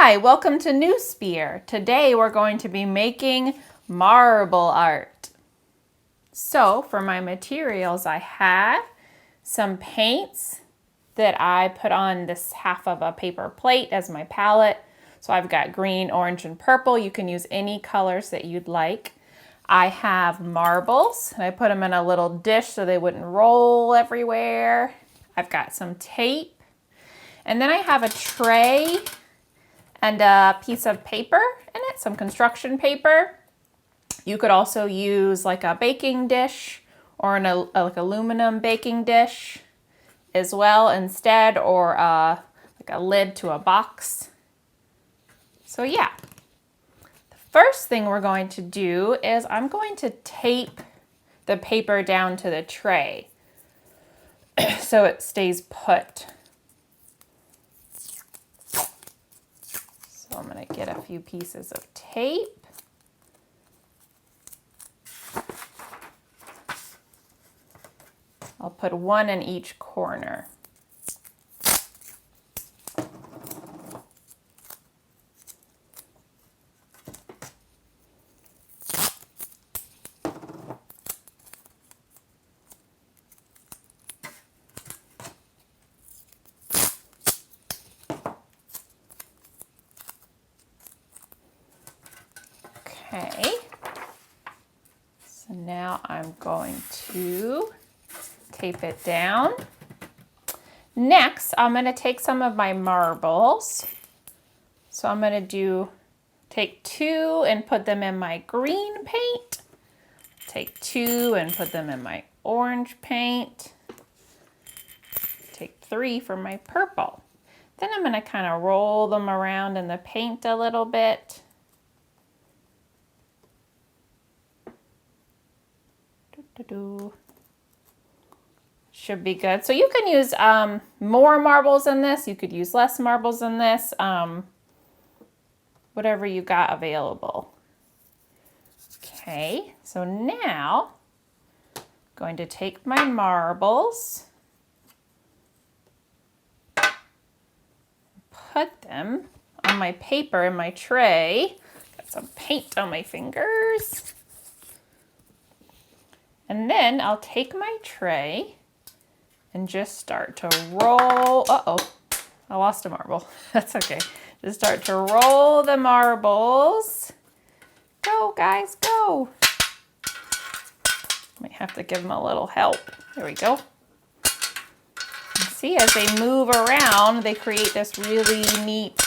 Hi, welcome to New Spear. Today we're going to be making marble art. So for my materials, I have some paints that I put on this half of a paper plate as my palette. So I've got green, orange, and purple. You can use any colors that you'd like. I have marbles, and I put them in a little dish so they wouldn't roll everywhere. I've got some tape, and then I have a tray and a piece of paper in it, some construction paper. You could also use like a baking dish or like aluminum baking dish as well instead, or like a lid to a box. So yeah, the first thing we're going to do is I'm going to tape the paper down to the tray so it stays put. So I'm going to get a few pieces of tape. I'll put one in each corner. Okay, so now I'm going to tape it down. Next, I'm going to take some of my marbles. So I'm going to take two and put them in my green paint. Take two and put them in my orange paint. Take three for my purple. Then I'm going to kind of roll them around in the paint a little bit. Should be good. So you can use more marbles in this. You could use less marbles in this. Whatever you got available. Okay, so now I'm going to take my marbles, put them on my paper in my tray. Got some paint on my fingers. And then I'll take my tray and just start to roll. Uh-oh, I lost a marble. That's okay. Just start to roll the marbles. Go, guys, go. Might have to give them a little help. There we go. And see, as they move around, they create this really neat,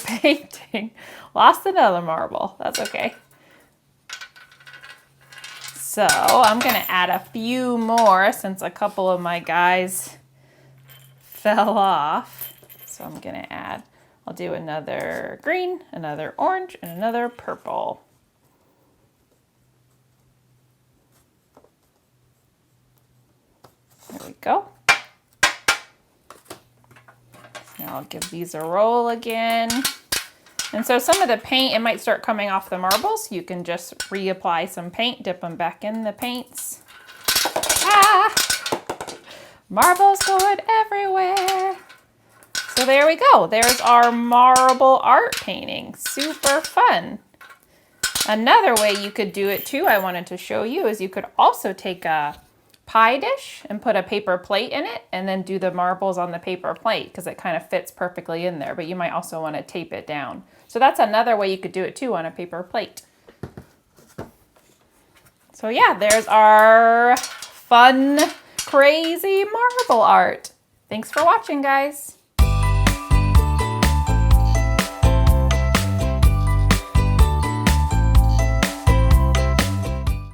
painting. Lost another marble. That's okay. So I'm going to add a few more since a couple of my guys fell off. So I'm going to add, I'll do another green, another orange, and another purple. There we go. Now I'll give these a roll again. And so some of the paint, it might start coming off the marbles. You can just reapply some paint, dip them back in the paints. Ah! Marbles going everywhere. So there we go. There's our marble art painting. Super fun. Another way you could do it too, I wanted to show you, is you could also take a pie dish and put a paper plate in it and then do the marbles on the paper plate because it kind of fits perfectly in there, but you might also want to tape it down. So that's another way you could do it too on a paper plate. So yeah, there's our fun, crazy marble art. Thanks for watching, guys.